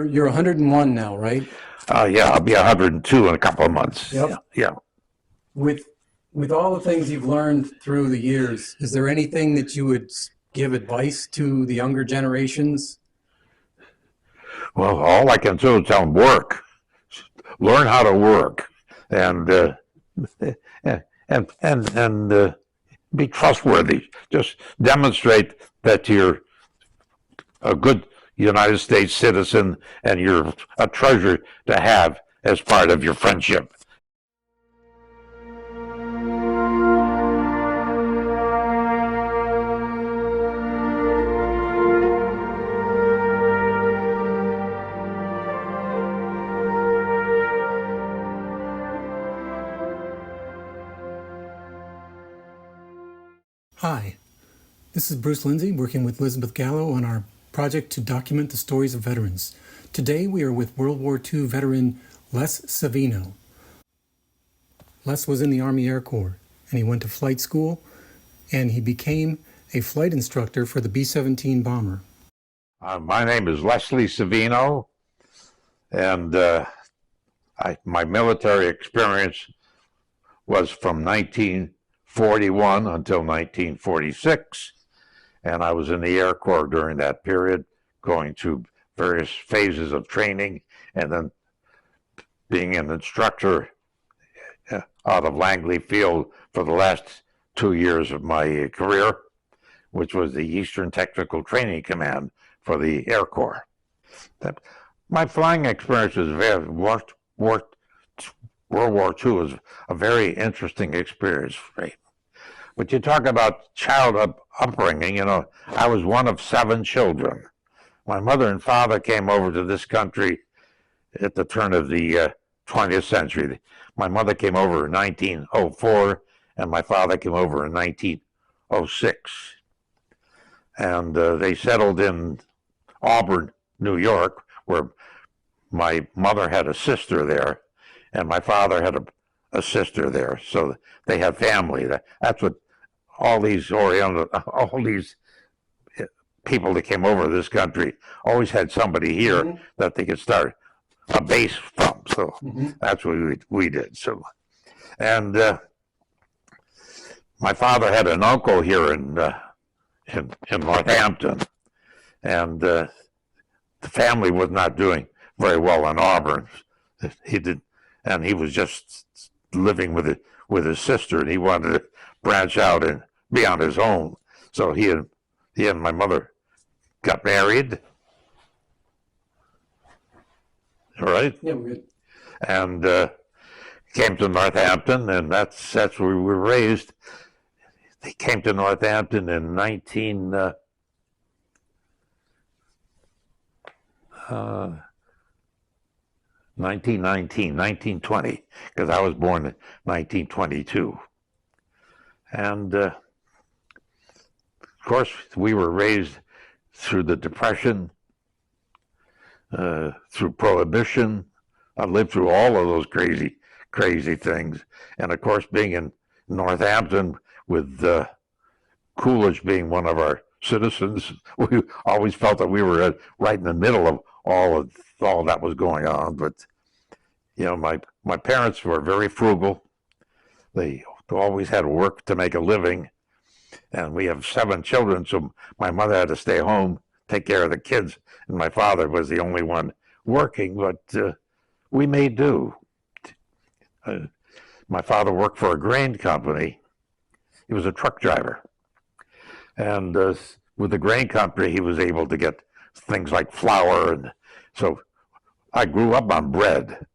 You're 101 now, right? Yeah, I'll be 102 in a couple of months. Yep. Yeah. With with all the things you've learned through the years, is there anything that you would give advice to the younger generations? Well, all I can do is tell them work, learn how to work, and and be trustworthy. Just demonstrate that you're a good United States citizen and you're a treasure to have as part of your friendship. Hi, this is Bruce Lindsay working with Elizabeth Gallo on our project to document the stories of veterans. Today we are with World War II veteran Les Savino. Les was in the Army Air Corps and he went to flight school and he became a flight instructor for the B-17 bomber. My name is Leslie Savino, and my military experience was from 1941 until 1946, and I was in the Air Corps during that period, going through various phases of training, and then being an instructor out of Langley Field for the last 2 years of my career, which was the Eastern Technical Training Command for the Air Corps. My flying experience is World War II was a very interesting experience for me. But you talk about child upbringing, I was one of 7 children. My mother and father came over to this country at the turn of the 20th century. My mother came over in 1904, and my father came over in 1906. And they settled in Auburn, New York, where my mother had a sister there, and my father had a sister there. So they had family. That's what all these people that came over to this country always had somebody here that they could start a base from. So that's what we did. So, and my father had an uncle here in Northampton, and the family was not doing very well in Auburn. He was just living with his sister, and he wanted to branch out and be on his own. So he and my mother got married. All right. Yeah, we're good. And came to Northampton, and that's where we were raised. They came to Northampton in 1920, because I was born in 1922. And of course, we were raised through the Depression, through Prohibition. I lived through all of those crazy things. And of course, being in Northampton with Coolidge being one of our citizens, we always felt that we were right in the middle of all that was going on. But my parents were very frugal. They always had work to make a living, and we have 7 children, so my mother had to stay home, take care of the kids, and my father was the only one working, but we made do. My father worked for a grain company. He was a truck driver, and with the grain company, he was able to get things like flour, and so I grew up on bread.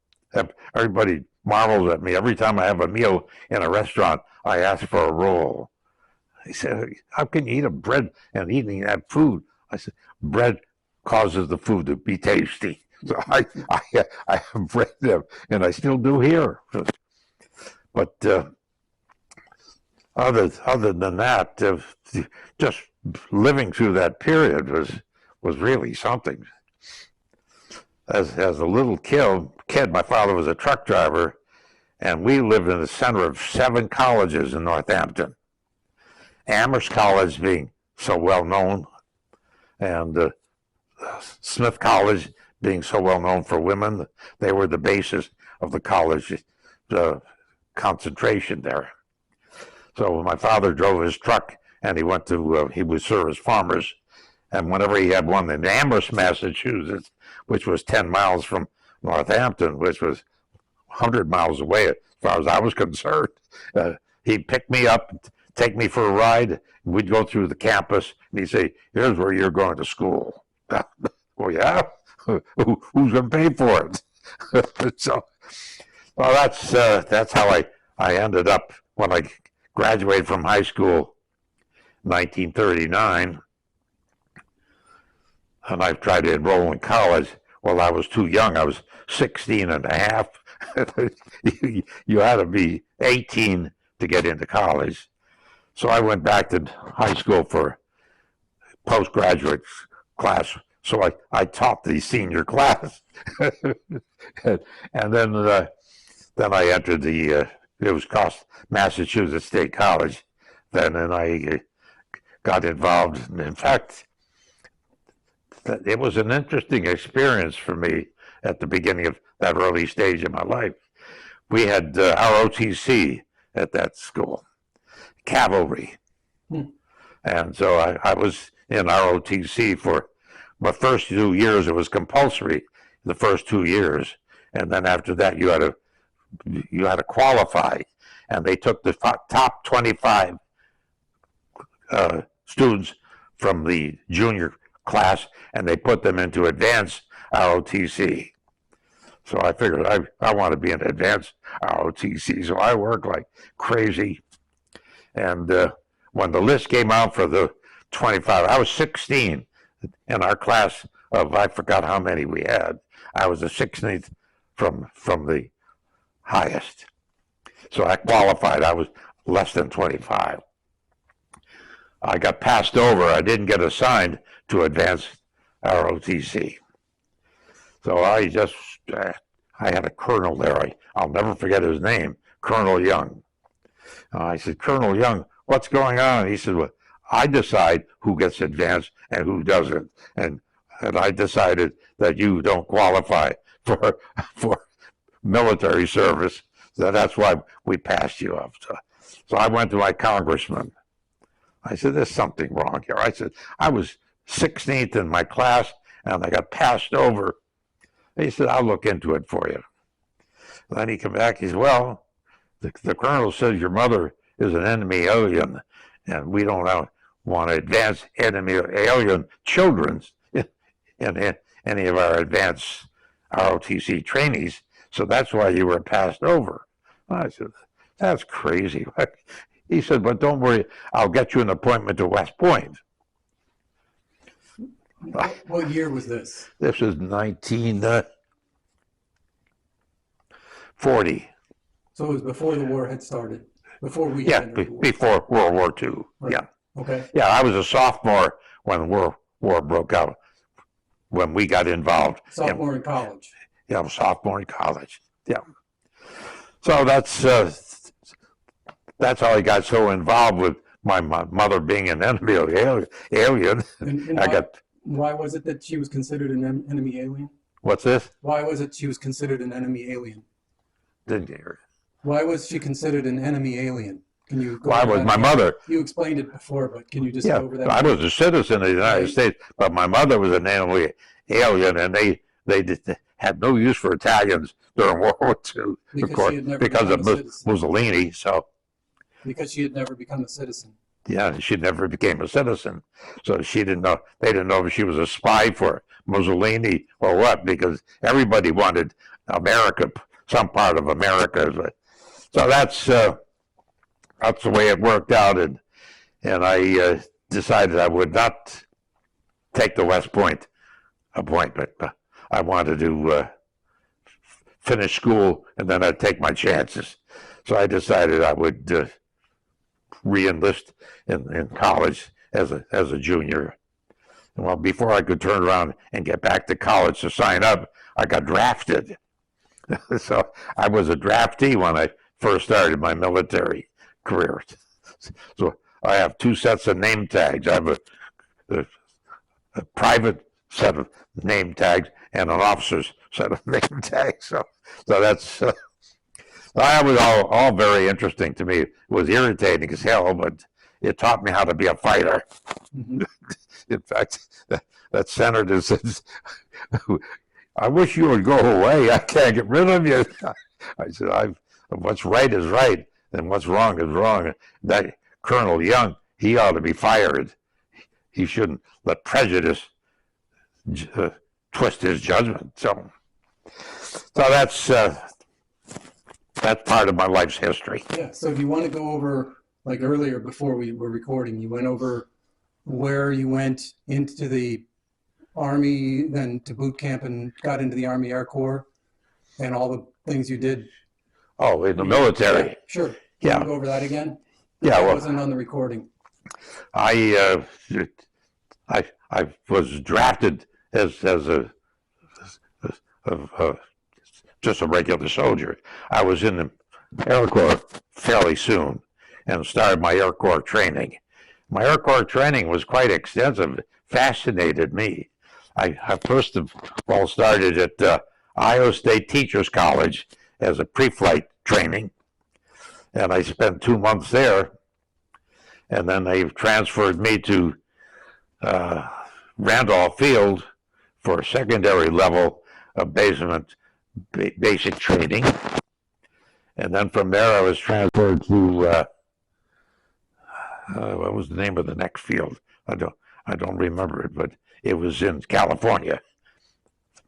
Everybody marvels at me. Every time I have a meal in a restaurant, I ask for a roll. He said, "How can you eat a bread and eating that food?" I said, "Bread causes the food to be tasty." So I have bread there, and I still do here. But other than that, just living through that period was really something. As a little kid, my father was a truck driver, and we lived in the center of 7 colleges in Northampton. Amherst College being so well known, and Smith College being so well known for women, they were the basis of the college concentration there. So my father drove his truck, and he would service farmers. And whenever he had one in Amherst, Massachusetts, which was 10 miles from Northampton, which was 100 miles away as far as I was concerned, he'd pick me up, take me for a ride. We'd go through the campus, and he'd say, "Here's where you're going to school." Well, yeah, who's going to pay for it? So, well, that's how I ended up when I graduated from high school, 1939, and I tried to enroll in college. Well, I was too young. I was 16 and a half. You had to be 18 to get into college. So I went back to high school for postgraduate class. So I taught the senior class. And then I entered it was cost Massachusetts State College then, and I got involved. In fact, it was an interesting experience for me at the beginning of that early stage of my life. We had ROTC at that school, cavalry. And so I was in ROTC for my first 2 years. It was compulsory the first 2 years. And then after that, you had to qualify. And they took the top 25 students from the junior class, and they put them into advanced ROTC. So I figured I want to be in advanced ROTC, so I worked like crazy. And when the list came out for the 25, I was 16 in our class of, I forgot how many we had. I was the 16th from the highest. So I qualified. I was less than 25. I got passed over. I didn't get assigned to advanced ROTC. So I had a colonel there. I'll never forget his name, Colonel Young. I said, "Colonel Young, what's going on?" He said, "Well, I decide who gets advanced and who doesn't. And I decided that you don't qualify for military service. So that's why we passed you up." So I went to my congressman. I said, "There's something wrong here." I said, "I was 16th in my class, and I got passed over." He said, "I'll look into it for you." And then he came back. He said, "Well, the colonel says your mother is an enemy alien, and we don't want to advance enemy alien children in any of our advanced ROTC trainees. So that's why you were passed over." I said, "That's crazy." He said, "But don't worry, I'll get you an appointment to West Point." What year was this? This was 1940. So it was before the war had started, before we Yeah, had war. before World War II. Right. Yeah. Okay. Yeah, I was a sophomore when World War broke out, when we got involved. Sophomore in college. Yeah, I was sophomore in college. Yeah. So that's how I got so involved with my mother being an enemy alien. And why was it that she was considered an enemy alien? What's this? Why was it she was considered an enemy alien? Didn't hear it. Why was she considered an enemy alien? Can you go Why over was that my again? mother? You explained it before, but can you just Yeah, go over that? I was a citizen of the United Right. States, but my mother was an enemy alien, and they had no use for Italians during World War II, Because of course, she had never because become of a citizen. Mussolini. So Because she had never become a citizen. yeah, she never became a citizen, so she didn't know. They didn't know if she was a spy for Mussolini or what, because everybody wanted America, some part of America. So that's the way it worked out, and I decided I would not take the West Point appointment. I wanted to finish school, and then I'd take my chances. So I decided I would re-enlist in college as a junior. Well, before I could turn around and get back to college to sign up, I got drafted. So I was a draftee when I first started my military career. So I have 2 sets of name tags. I have a private set of name tags and an officer's set of name tags. So that's that was all very interesting to me. It was irritating as hell, but it taught me how to be a fighter. Mhm. In fact, that senator says, "I wish you would go away. I can't get rid of you." I said, "What's right is right, and what's wrong is wrong." That Colonel Young, he ought to be fired. He shouldn't let prejudice twist his judgment. So that's part of my life's history. Yeah. So do you want to go over, like earlier before we were recording, you went over where you went into the Army, then to boot camp and got into the Army Air Corps and all the things you did? Oh, in the military. Yeah, sure. Yeah. Can you go over that again? Yeah, I well, wasn't on the recording. I was drafted as a just a regular soldier. I was in the Air Corps fairly soon and started my Air Corps training. My Air Corps training was quite extensive. It fascinated me. I first of all started at Iowa State Teachers College as a pre-flight training, and I spent 2 months there. And then they transferred me to Randolph Field for secondary level of basic training. And then from there, I was transferred to what was the name of the next field? I don't remember it, but it was in California.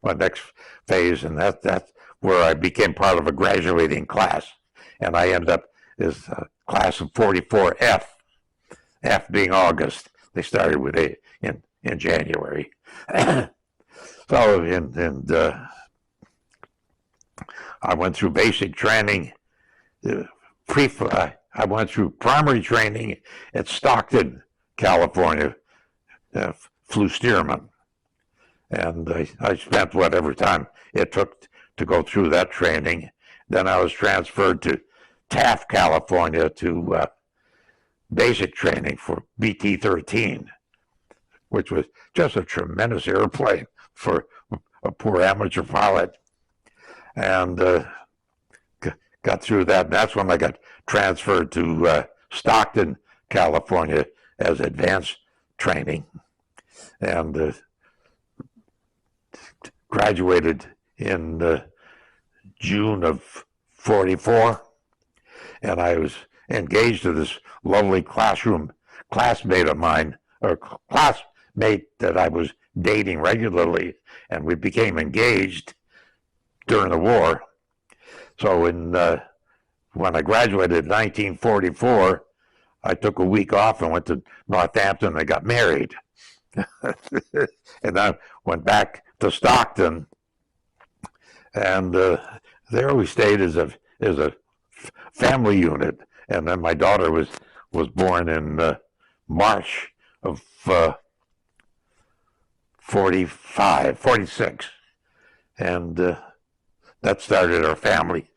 My next phase, and that's where I became part of a graduating class, and I ended up as class of 44F. F being August. They started with A in January. So I went through basic training. I went through primary training at Stockton, California. Flew Stearman, and I spent whatever time it took to go through that training. Then I was transferred to Taft, California, to basic training for BT-13, which was just a tremendous airplane for a poor amateur pilot. And got through that. And that's when I got transferred to Stockton, California as advanced training. And graduated in June of 44. And I was engaged to this lovely classmate of mine, or classmate that I was dating regularly, and we became engaged during the war. So when I graduated in 1944, I took a week off and went to Northampton and I got married. And I went back to Stockton, and there we stayed as a family unit. And then my daughter was born in March of 46. And that started our family.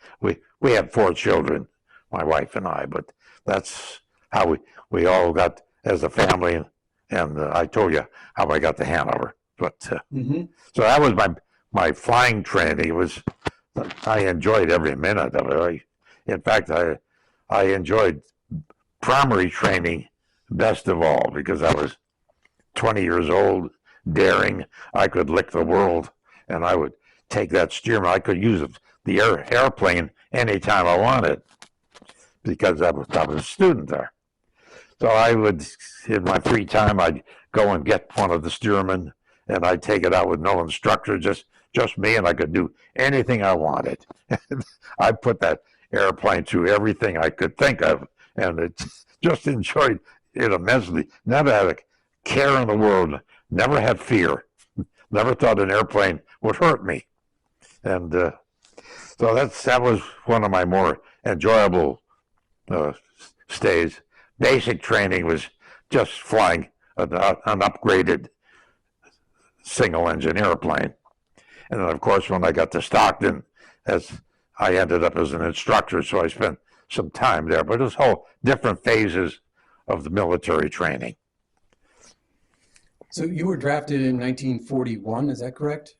We had 4 children, my wife and I, but that's how we all got as a family. And I told you how I got to Hanover. But so that was my flying training. I enjoyed every minute of it. In fact, I enjoyed primary training best of all because I was 20 years old, daring. I could lick the world, and I would take that steerman. I could use the airplane anytime I wanted because I was a student there. So I would, in my free time, I'd go and get one of the steermen, and I'd take it out with no instructor, just me, and I could do anything I wanted. I put that airplane through everything I could think of, and just enjoyed it immensely. Never had a care in the world, never had fear, never thought an airplane would hurt me. And so that was one of my more enjoyable stays. Basic training was just flying an upgraded single-engine airplane. And then, of course, when I got to Stockton, I ended up as an instructor, so I spent some time there. But it was whole different phases of the military training. So you were drafted in 1941, is that correct?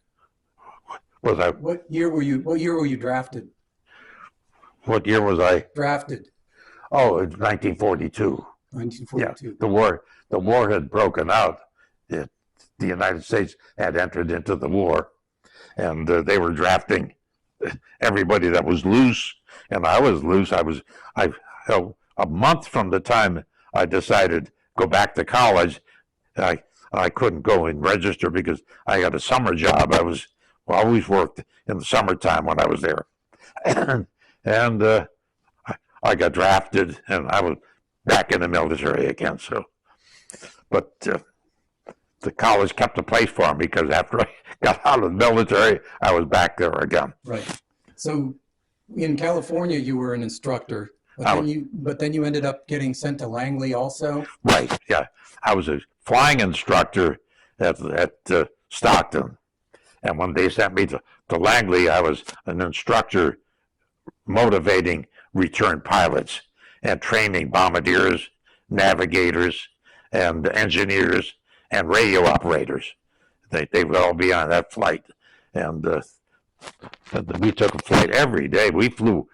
Was I? What year were you drafted? What year was I? Drafted. Oh, it's 1942. Yeah, 1942. the war had broken out. It, the United States had entered into the war, and they were drafting everybody that was loose, and I was loose. A month from the time I decided to go back to college, I couldn't go and register because I got a summer job. Always worked in the summertime when I was there, and I got drafted, and I was back in the military again. So, but the college kept a place for me because after I got out of the military, I was back there again. Right. So in California, you were an instructor, but then you ended up getting sent to Langley also. Right. Yeah, I was a flying instructor at Stockton, and when they sent me to Langley, I was an instructor motivating return pilots and training bombardiers, navigators, and engineers and radio operators. They would all be on that flight, and we took a flight every day. We flew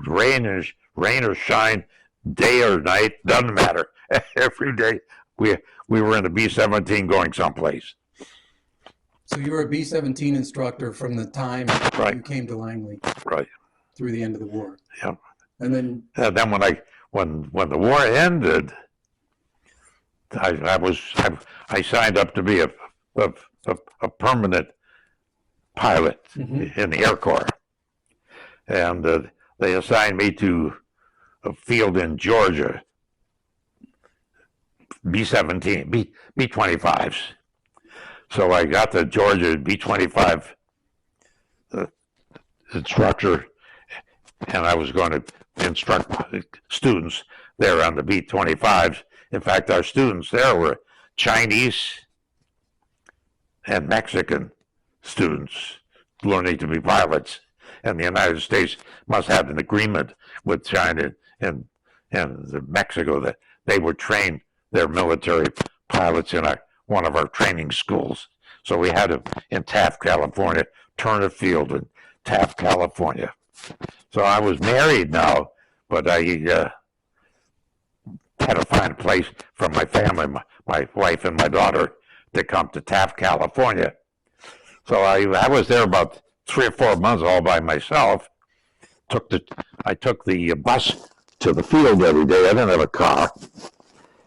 rain or shine, day or night, doesn't matter. Every day we were in a B-17 going someplace. So you were a B-17 instructor from the time you came to Langley, right, through the end of the war. Yeah. And then when the war ended, I signed up to be a permanent pilot in the Air Corps, and they assigned me to a field in Georgia, B-17, B-25s. So I got the Georgia B-25 instructor, and I was going to instruct students there on the B-25s. In fact, our students there were Chinese and Mexican students learning to be pilots. And the United States must have an agreement with China and Mexico that they would train their military pilots in one of our training schools. So we had them in Taft, California, Turner Field in Taft, California. So I was married now, but I had to find a place for my family, my wife and my daughter, to come to Taft, California. So I was there about 3 or 4 months all by myself. I took the bus to the field every day. I didn't have a car.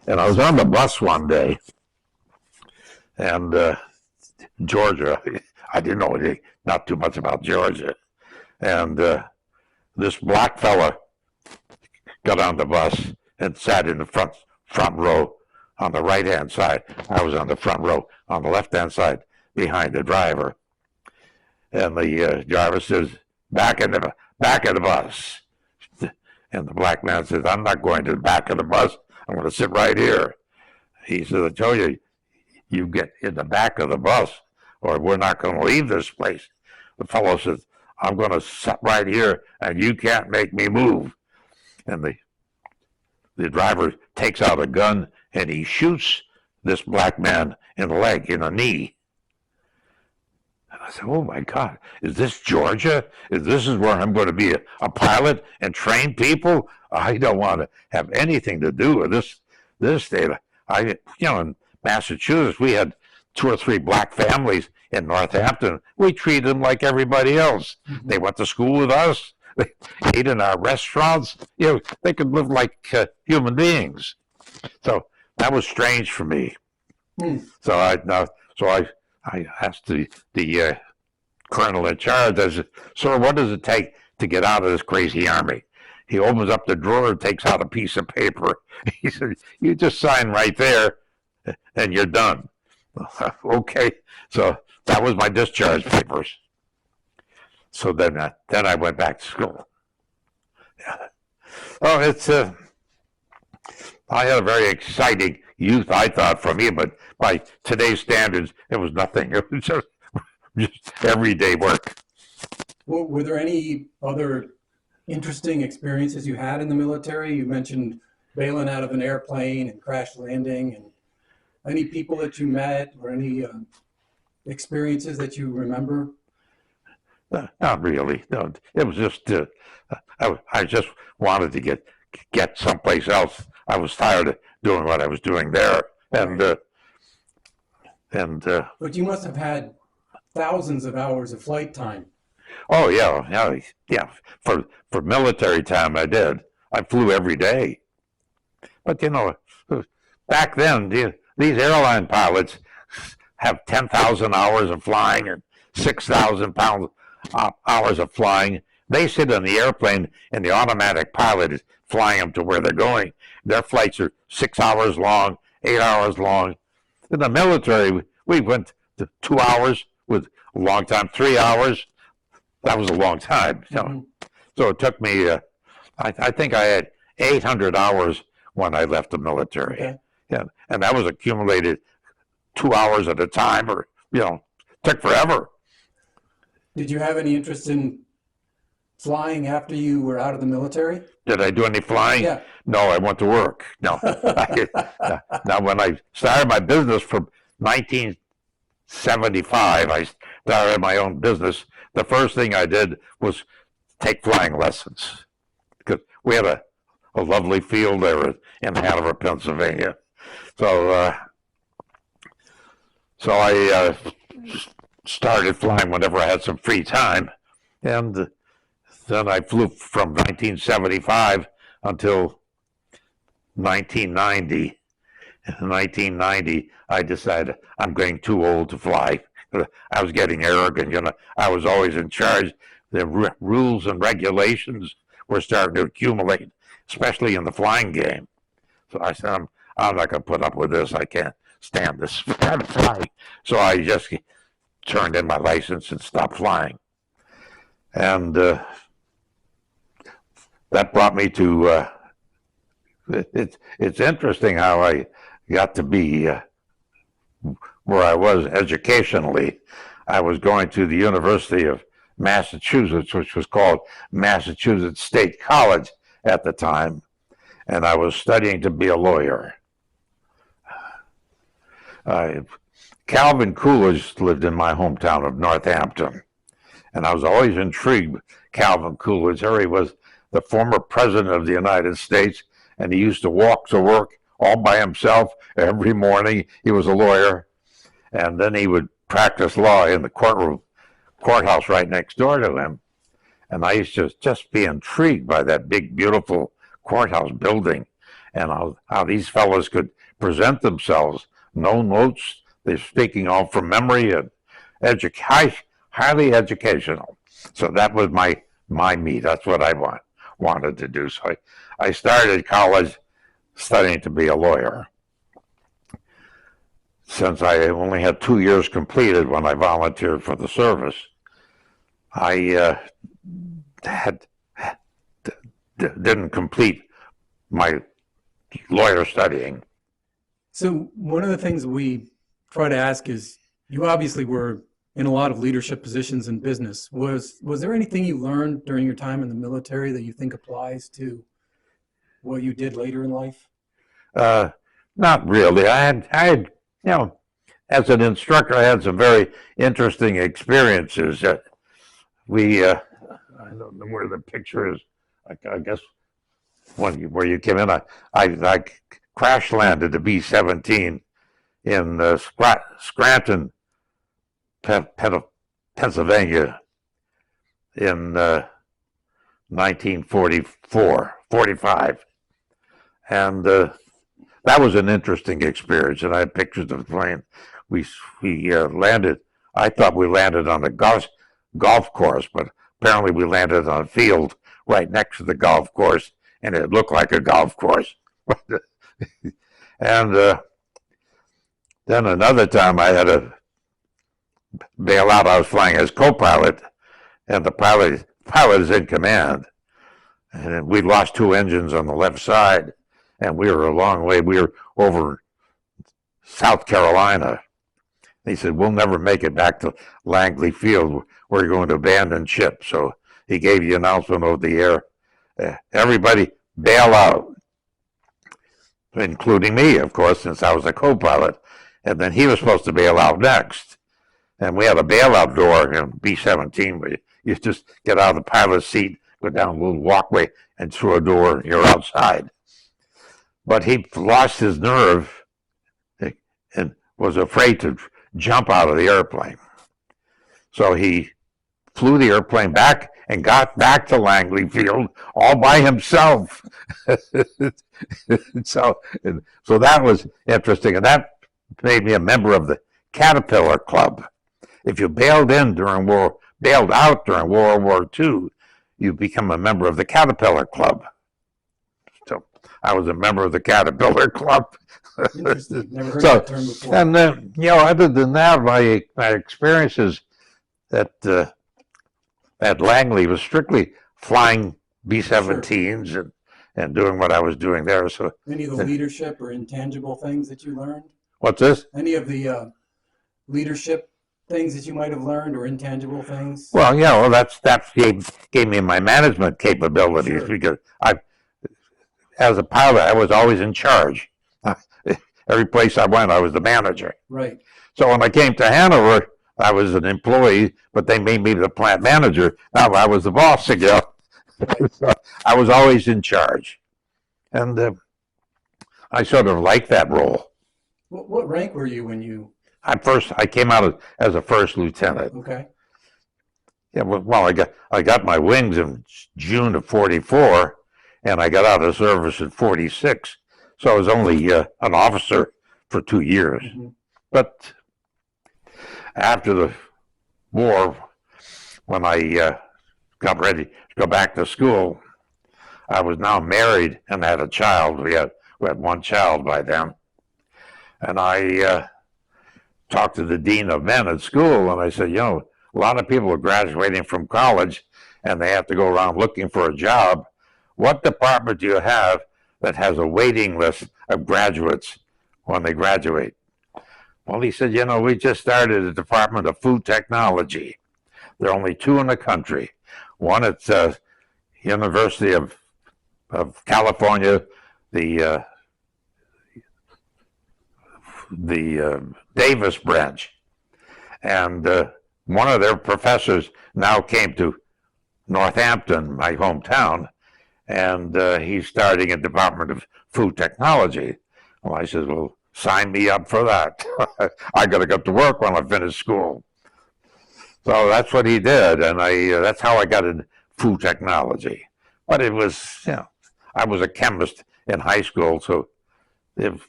And I was on the bus one day, and Georgia, I didn't know not too much about Georgia. And this black fella got on the bus and sat in the front row on the right-hand side. I was on the front row on the left-hand side behind the driver. And the driver says, back of the bus. And the black man says, I'm not going to the back of the bus. I'm going to sit right here. He said, I told you, you get in the back of the bus or we're not going to leave this place. The fellow says, I'm going to sit right here and you can't make me move. And the driver takes out a gun and he shoots this black man in the leg, in the knee. And I said, oh my God, is this Georgia? This is where I'm going to be a pilot and train people? I don't want to have anything to do with this state. In Massachusetts, we had 2 or 3 black families in Northampton. We treated them like everybody else. They went to school with us. They ate in our restaurants. They could live like human beings. So that was strange for me. So I asked the colonel in charge. I said, sir, what does it take to get out of this crazy army? He opens up the drawer and takes out a piece of paper. He said, you just sign right there and you're done. Okay. So that was my discharge papers. So then I went back to school. Yeah. Oh, I had a very exciting youth, I thought, for me, but by today's standards, it was nothing. It was just everyday work. Well, were there any other interesting experiences you had in the military? You mentioned bailing out of an airplane and crash landing, and any people that you met or any experiences that you remember? Not really. No, it was just I just wanted to get someplace else. I was tired of doing what I was doing there, and Right. and But you must have had thousands of hours of flight time. oh yeah. For military time, I did. I flew every day. But back then, these airline pilots have 10,000 hours of flying and 6,000 hours of flying. They sit in the airplane, and the automatic pilot is flying them to where they're going. Their flights are 6 hours long, 8 hours long. In the military, we went to 2 hours with a long time, 3 hours. That was a long time. Mm-hmm. So it took me, I think I had 800 hours when I left the military. Okay. Yeah, and that was accumulated 2 hours at a time, or took forever. Did you have any interest in flying after you were out of the military? Did I do any flying? Yeah. No, I went to work. No. Now, when I started my business from 1975, I started my own business. The first thing I did was take flying lessons, because we had a lovely field there in Hanover, Pennsylvania. So I started flying whenever I had some free time, and then I flew from 1975 until 1990. In 1990, I decided I'm getting too old to fly. I was getting arrogant. I was always in charge. The rules and regulations were starting to accumulate, especially in the flying game. So I said, I'm not going to put up with this. I can't stand this kind of flying. So I just turned in my license and stopped flying. And that brought me to, it's interesting how I got to be where I was educationally. I was going to the University of Massachusetts, which was called Massachusetts State College at the time, and I was studying to be a lawyer. Calvin Coolidge lived in my hometown of Northampton, and I was always intrigued with Calvin Coolidge. There he was, the former president of the United States, and he used to walk to work all by himself every morning. He was a lawyer, and then he would practice law in the courthouse right next door to him. And I used to just be intrigued by that big, beautiful courthouse building, and how these fellows could present themselves. No notes, they're speaking all from memory, and highly educational. So that was my me. That's what I wanted to do. So I started college studying to be a lawyer. Since I only had 2 years completed when I volunteered for the service, I didn't complete my lawyer studying. So one of the things we try to ask is, you obviously were in a lot of leadership positions in business. Was there anything you learned during your time in the military that you think applies to what you did later in life? Not really. I had, as an instructor, I had some very interesting experiences. I don't know where the picture is. I guess where you came in, I crash landed the B-17 in Scranton, Pennsylvania in 1945. And that was an interesting experience, and I had pictures of the plane. We landed, I thought we landed on a golf course, but apparently we landed on a field right next to the golf course, and it looked like a golf course. And then another time I had to bail out. I was flying as co-pilot, and the pilot is in command. And we lost 2 engines on the left side, and we were a long way. We were over South Carolina. He said, we'll never make it back to Langley Field. We're going to abandon ship. So he gave the announcement over the air, everybody bail out, including me, of course, since I was a co-pilot. And then he was supposed to bail out next. And we had a bailout door in B-17, but You just get out of the pilot's seat, go down a little walkway, and through a door, and you're outside. But he lost his nerve and was afraid to jump out of the airplane. So he flew the airplane back and got back to Langley Field all by himself. so that was interesting, and that made me a member of the Caterpillar Club. If you bailed out during World War II, you become a member of the Caterpillar Club. So I was a member of the Caterpillar Club. Interesting. Never heard that term before. And then, other than that, my experiences at Langley was strictly flying B-17s and doing what I was doing there. So any of the leadership or intangible things that you learned? What's this? Any of the leadership things that you might have learned or intangible things? Well, that gave me my management capabilities. Sure. Because as a pilot, I was always in charge. Every place I went, I was the manager. Right. So when I came to Hanover, I was an employee, but they made me the plant manager. Now I was the boss again. Right. So I was always in charge. And I sort of liked that role. What rank were you when you... I came out as a first lieutenant. Okay. Yeah, well, I got my wings in June of '44, and I got out of service in '46. So I was only an officer for 2 years. Mm-hmm. But after the war, when I got ready to go back to school, I was now married and had a child. We had one child by then. And I talked to the dean of men at school, and I said, a lot of people are graduating from college, and they have to go around looking for a job. What department do you have that has a waiting list of graduates when they graduate? Well, he said, we just started a Department of Food Technology. There are only 2 in the country. One at University of California, the Davis branch. And one of their professors now came to Northampton, my hometown, and he's starting a Department of Food Technology. Well, I said, well, sign me up for that. I got to get to work when I finish school. So that's what he did, and that's how I got in food technology. But it was, I was a chemist in high school, so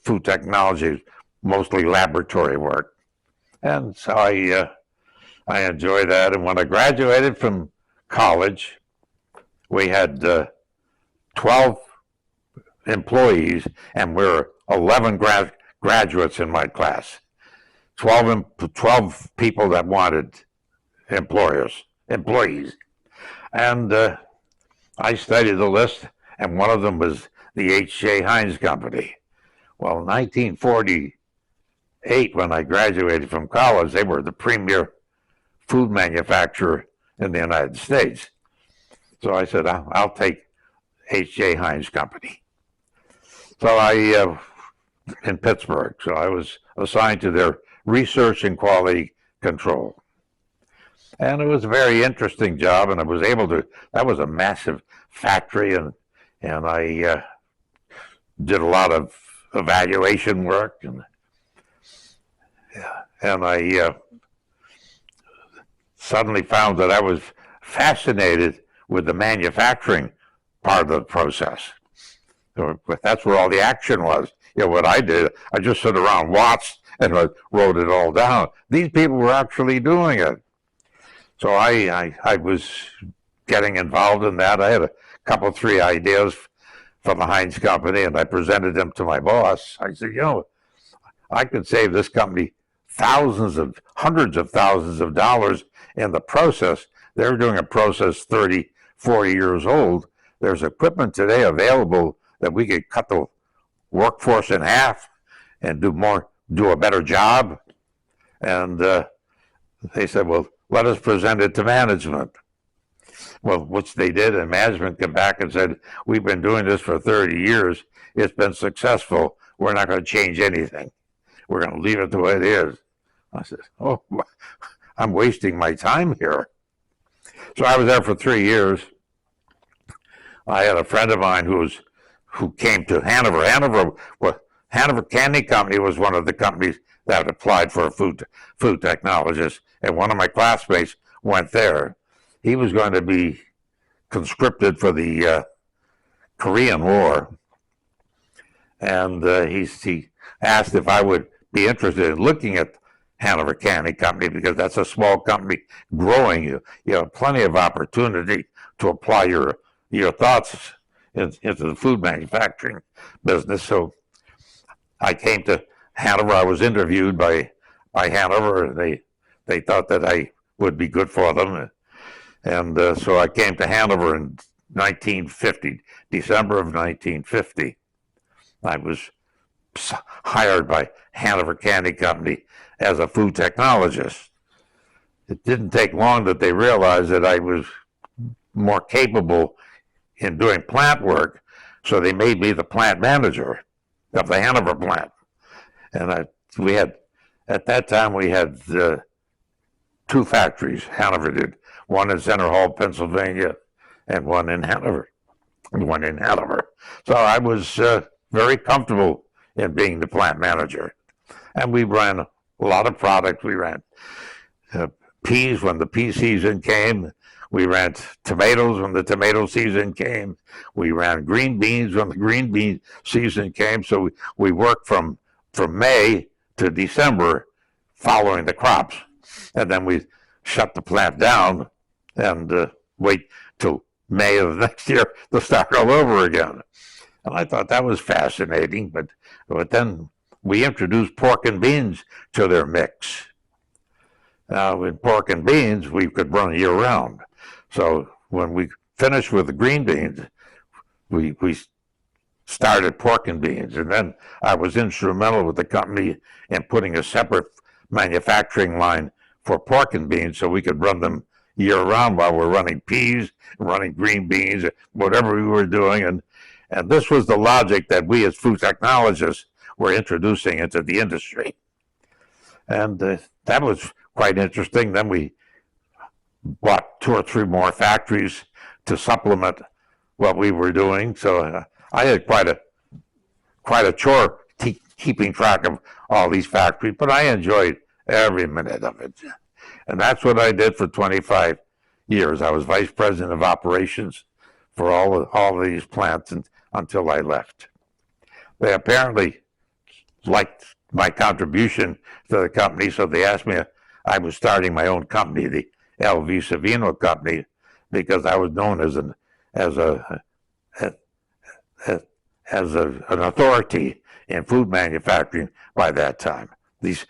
food technology is mostly laboratory work. And so I enjoyed that. And when I graduated from college, we had 12 employees, and we were 11 graduates in my class. 12 people that wanted employees. And I studied the list, and one of them was the H.J. Heinz Company. Well, in 1948, when I graduated from college, they were the premier food manufacturer in the United States. So I said, I'll take H.J. Heinz Company. So in Pittsburgh, so I was assigned to their research and quality control. And it was a very interesting job, and I was able to, that was a massive factory, and I did a lot of evaluation work, and I suddenly found that I was fascinated with the manufacturing part of the process. That's where all the action was. What I did, I just sit around, watched, and wrote it all down. These people were actually doing it. So I was getting involved in that. I had a couple, 3 ideas from the Heinz Company, and I presented them to my boss. I said, I could save this company hundreds of thousands of dollars in the process. They're doing a process 30, 40 years old. There's equipment today available that we could cut the workforce in half and do a better job. And they said, well, let us present it to management. Well, which they did, and management came back and said, we've been doing this for 30 years. It's been successful. We're not going to change anything. We're going to leave it the way it is. I said, oh, I'm wasting my time here. So I was there for 3 years. I had a friend of mine who came to Hanover. Hanover Candy Company was one of the companies that applied for a food technologist, and one of my classmates went there. He was going to be conscripted for the Korean War, and he asked if I would be interested in looking at Hanover Candy Company, because that's a small company growing. You have plenty of opportunity to apply your thoughts into the food manufacturing business. So I came to Hanover. I was interviewed by Hanover. They thought that I would be good for them, and so I came to Hanover in 1950, December of 1950. I was hired by Hanover Candy Company as a food technologist. It didn't take long that they realized that I was more capable in doing plant work, so they made me the plant manager of the Hanover plant. And at that time we had 2 factories. Hanover did, one in Center Hall, Pennsylvania, and one in Hanover. So I was very comfortable in being the plant manager. And we ran a lot of products. We ran peas when the pea season came. We ran tomatoes when the tomato season came. We ran green beans when the green bean season came. So we worked from May to December following the crops. And then we shut the plant down and wait till May of the next year to start all over again. And I thought that was fascinating, but then we introduced pork and beans to their mix. Now, with pork and beans, we could run year round. So when we finished with the green beans, we started pork and beans. And then I was instrumental with the company in putting a separate manufacturing line for pork and beans so we could run them year round while we're running peas, running green beans, whatever we were doing. And this was the logic that we as food technologists were introducing into the industry. And that was quite interesting. Then we bought 2 or 3 more factories to supplement what we were doing. So I had quite a chore keeping track of all these factories, but I enjoyed every minute of it. And that's what I did for 25 years. I was vice president of operations for all of these plants until I left. They apparently liked my contribution to the company, so they asked me if I was starting my own company, the LV Savino company, because I was known as an authority in food manufacturing by that time. These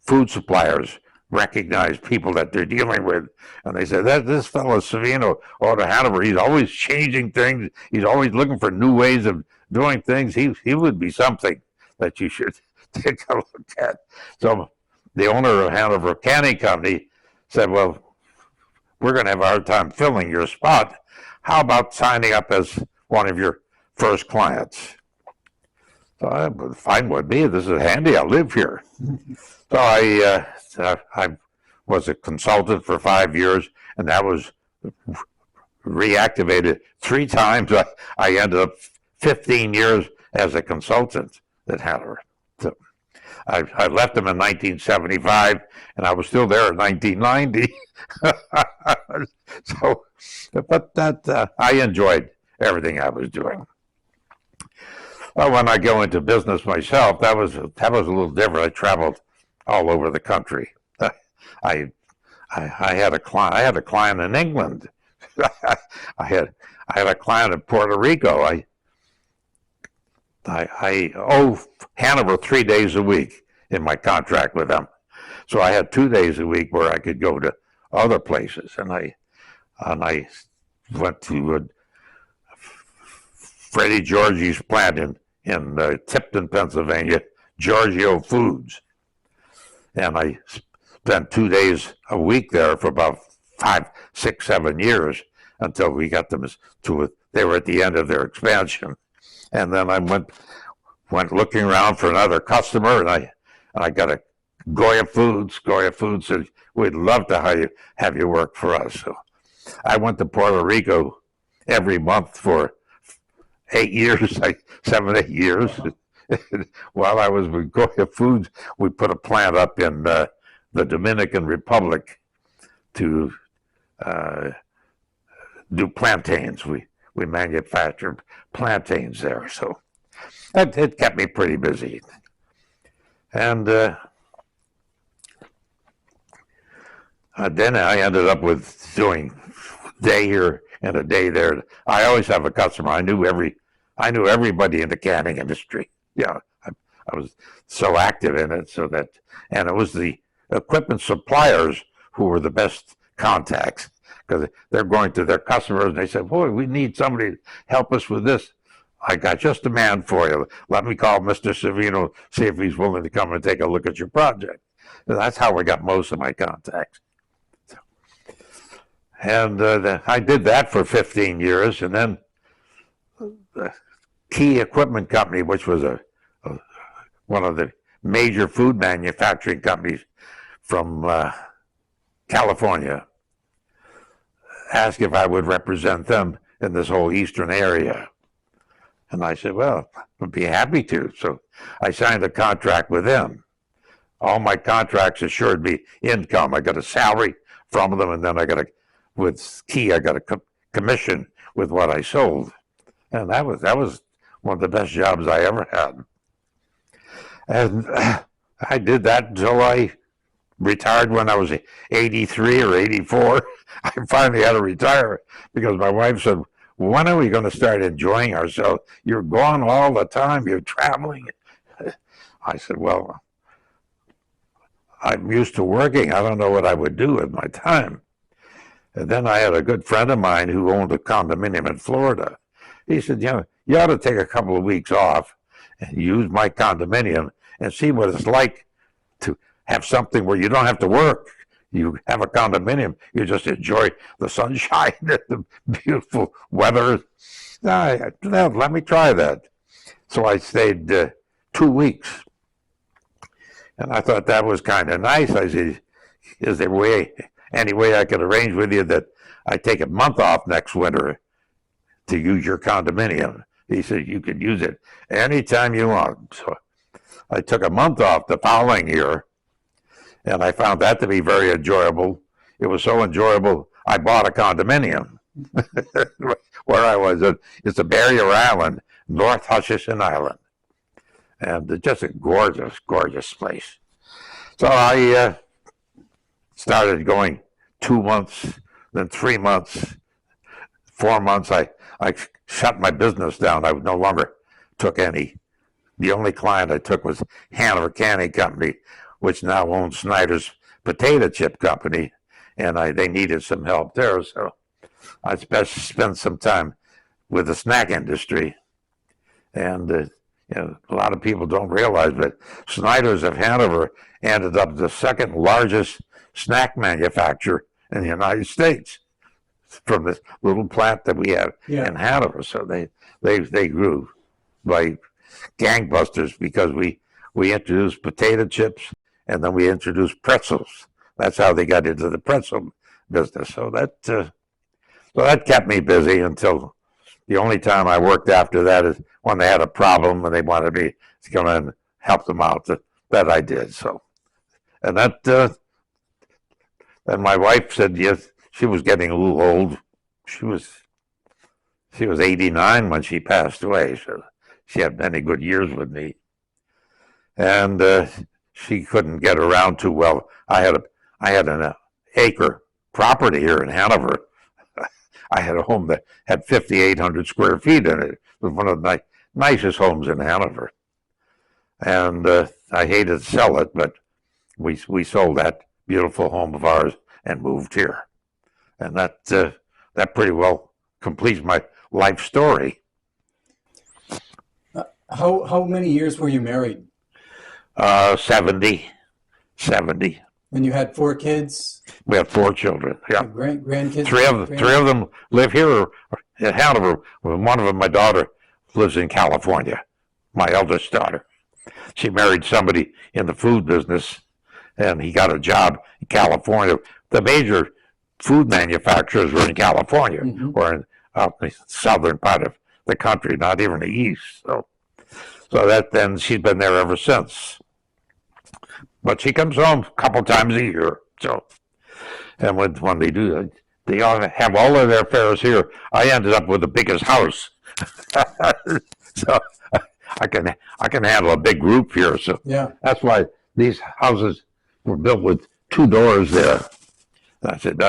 food suppliers recognize people that they're dealing with, and they said, this fellow Savino out of Hanover, he's always changing things. He's always looking for new ways of doing things. He would be something that you should take a look at. So the owner of Hanover Candy Company said, well, we're going to have a hard time filling your spot. How about signing up as one of your first clients? So fine with me. This is handy. I live here. So I was a consultant for 5 years, and that was reactivated 3 times. I ended up 15 years as a consultant at Hanover. So I left them in 1975, and I was still there in 1990. But I enjoyed everything I was doing. Well, when I go into business myself, that was a little different. I traveled all over the country. I had a client in England. I had a client in Puerto Rico. I owe Hanover 3 days a week in my contract with them, so I had 2 days a week where I could go to other places, and I went to Freddie Giorgi's plant in Tipton, Pennsylvania, Giorgio Foods, and I spent 2 days a week there for about 5, 6, 7 years until we got them they were at the end of their expansion. And then I went looking around for another customer, and I got a Goya Foods. Goya Foods said, we'd love to have you work for us. So I went to Puerto Rico every month for 8 years, like 7, 8 years. While I was with Goya Foods, we put a plant up in the Dominican Republic to do plantains. We manufactured plantains there, so it kept me pretty busy. And then I ended up with doing day here and a day there. I always have a customer. I knew everybody in the canning industry. Yeah, I was so active in it, and it was the equipment suppliers who were the best contacts, because they're going to their customers and they said, boy, we need somebody to help us with this. I got just a man for you. Let me call Mr. Savino, see if he's willing to come and take a look at your project. And that's how I got most of my contacts. And I did that for 15 years, and then the Key Equipment Company, which was one of the major food manufacturing companies from California, asked if I would represent them in this whole eastern area. And I said, well, I'd be happy to. So I signed a contract with them. All my contracts assured me income. I got a salary from them, and then with Key, I got a commission with what I sold. And that was one of the best jobs I ever had. And I did that until I retired when I was 83 or 84. I finally had to retire because my wife said, when are we going to start enjoying ourselves? You're gone all the time. You're traveling. I said, well, I'm used to working. I don't know what I would do with my time. And then I had a good friend of mine who owned a condominium in Florida. He said, you ought to take a couple of weeks off and use my condominium and see what it's like to have something where you don't have to work. You have a condominium. You just enjoy the sunshine and the beautiful weather. Let me try that. So I stayed 2 weeks. And I thought that was kind of nice. I said, is there any way I could arrange with you that I take a month off next winter to use your condominium? He said, you can use it anytime you want. So I took a month off the following year, and I found that to be very enjoyable. It was so enjoyable, I bought a condominium where I was. It's a barrier island, North Hutchison Island. And just a gorgeous, gorgeous place. So I started going 2 months, then 3 months, 4 months. I shut my business down. I no longer took any. The only client I took was Hanover Canning Company, which now owns Snyder's Potato Chip Company, and they needed some help there. So I spent some time with the snack industry. And a lot of people don't realize, but Snyder's of Hanover ended up the second largest snack manufacturer in the United States from this little plant that we have in Hanover. So they grew like gangbusters because we introduced potato chips and then we introduced pretzels. That's how they got into the pretzel business. So that kept me busy until the only time I worked after that is when they had a problem and they wanted me to come in and help them out. That I did. So, and that then my wife said yes. She was getting a little old. She was 89 when she passed away. So she had many good years with me, and she couldn't get around too well. I had an acre property here in Hanover. I had a home that had 5,800 square feet in it. It was one of the nicest homes in Hanover. And I hated to sell it, but we sold that beautiful home of ours and moved here. And that pretty well completes my life story. How many years were you married? 70. And you had 4 kids? We have 4 children. Yeah. Grandkids? Three of them live here in Hanover. One of them, my daughter, lives in California, my eldest daughter. She married somebody in the food business, and he got a job in California. The major food manufacturers were in California or out in the southern part of the country, not even the east. So that then she's been there ever since. But she comes home a couple times a year. So, and when they do, they all have all of their affairs here. I ended up with the biggest house, so I can handle a big group here. So Yeah. that's why these houses were built with two doors there. I said,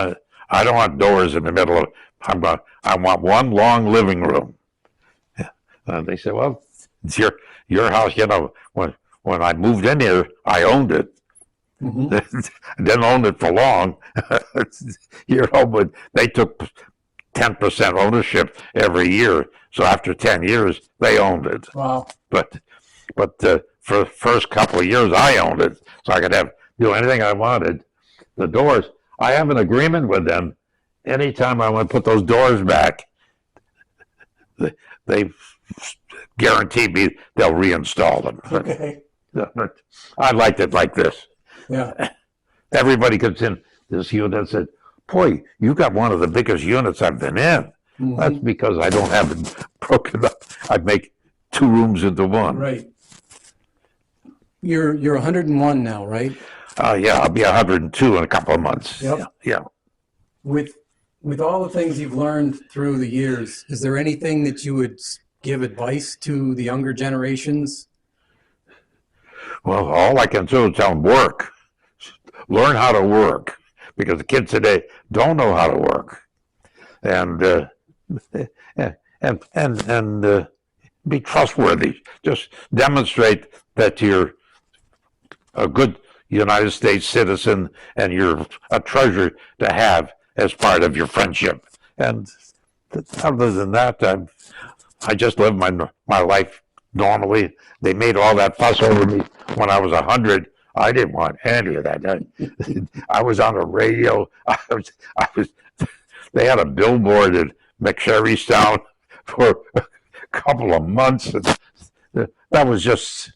I don't want doors in the middle of. I want one long living room. And they said, well, it's your house. You know, when I moved in here, I owned it. I didn't own it for long. You know, but they took 10% ownership every year. So after 10 years, they owned it. Wow. But for the first couple of years, I owned it, so I could do anything I wanted. The doors, I have an agreement with them. Anytime I want to put those doors back, they guarantee me they'll reinstall them. Okay. But I liked it like this. Yeah. Everybody comes in this unit and said, boy, you got one of the biggest units I've been in. That's because I don't have it broken up. I make two rooms into one. Right. You're 101 now, right? Yeah, I'll be 102 in a couple of months. Yep. Yeah. With all the things you've learned through the years, is there anything that you would give advice to the younger generations? Well, all I can do is tell them work. Learn how to work, because the kids today don't know how to work, and be trustworthy. Just demonstrate that you're a good United States citizen and you're a treasure to have as part of your friendship. And other than that, I just live my life normally. They made all that fuss over me when I was 100. I didn't want any of that. I was on the radio. They had a billboard in McSherrystown for a couple of months. That was just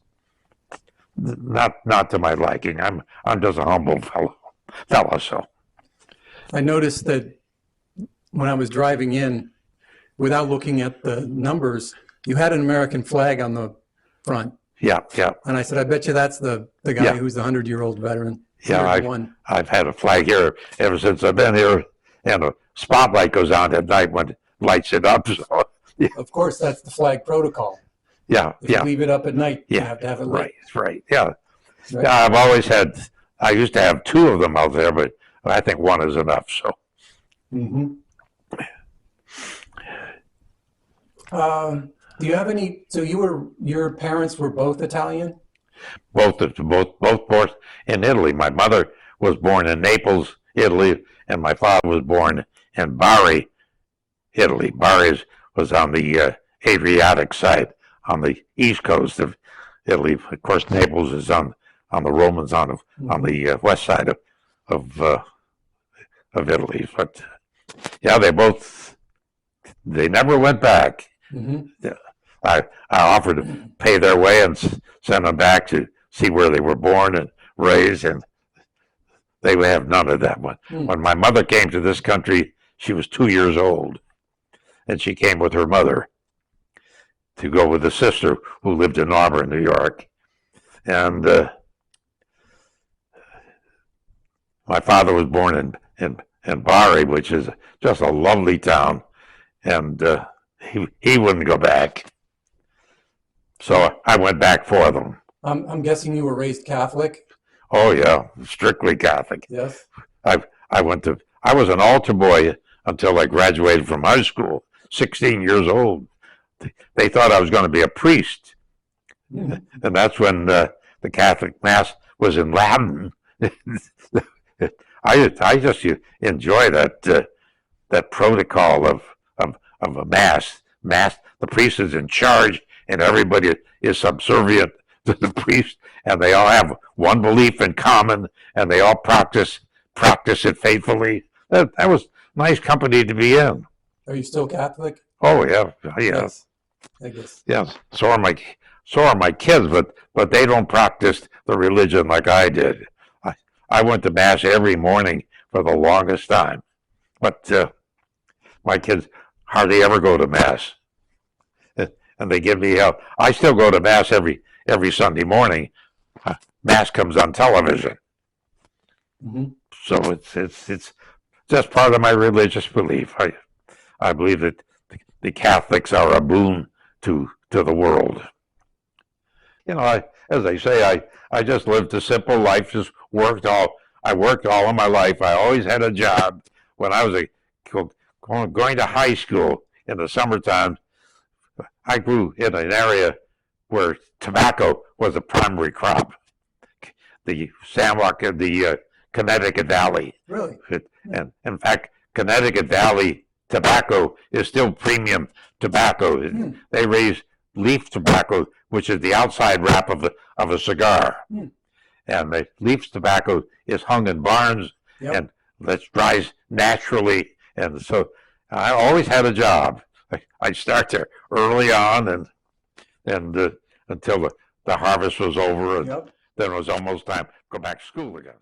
not to my liking. I'm just a humble fellow. So I noticed that when I was driving in, without looking at the numbers, you had an American flag on the front. Yeah. And I said, I bet you that's the guy who's the 100-year-old veteran. Yeah, I've had a flag here ever since I've been here, and a spotlight goes on at night when it lights it up. So, yeah. Of course, that's the flag protocol. Yeah, If you leave it up at night, you have to have it lit. Right, yeah. Right. Yeah, I've always had, I used to have two of them out there, but I think one is enough, so. Do you have any, so your parents were both Italian? Both born in Italy. My mother was born in Naples, Italy, and my father was born in Bari, Italy. Bari was on the Adriatic side, on the east coast of Italy. Of course, Naples is on the Romans on the west side of Italy. But yeah, they never went back. I offered to pay their way and send them back to see where they were born and raised, and they would have none of that. When my mother came to this country, she was 2 years old, and she came with her mother to go with a sister who lived in Auburn, New York. And my father was born in Bari, which is just a lovely town, and he wouldn't go back. So I went back for them. I'm guessing you were raised Catholic? Oh yeah, strictly Catholic. Yes. I was an altar boy until I graduated from high school, 16 years old. They thought I was going to be a priest. And that's when the Catholic Mass was in Latin. I just enjoy that protocol of a mass. The priest is in charge, and everybody is subservient to the priest, and they all have one belief in common, and they all practice it faithfully. That was nice company to be in. Are you still Catholic? Oh yeah. Yes. I guess. Yes. So are my kids, but they don't practice the religion like I did. I went to mass every morning for the longest time. but my kids hardly ever go to mass, and they give me hell. I still go to mass every Sunday morning. Mass comes on television, so it's just part of my religious belief. I believe that the Catholics are a boon to the world. You know, as I say, I just lived a simple life. I worked all of my life. I always had a job. When I was going to high school in the summertime, I grew in an area where tobacco was a primary crop. The Connecticut Valley. Really? And in fact, Connecticut Valley tobacco is still premium tobacco. They raise leaf tobacco, which is the outside wrap of a cigar. And the leaf tobacco is hung in barns and that dries naturally. And so I always had a job. I'd start there early on and until the harvest was over, and then it was almost time to go back to school again.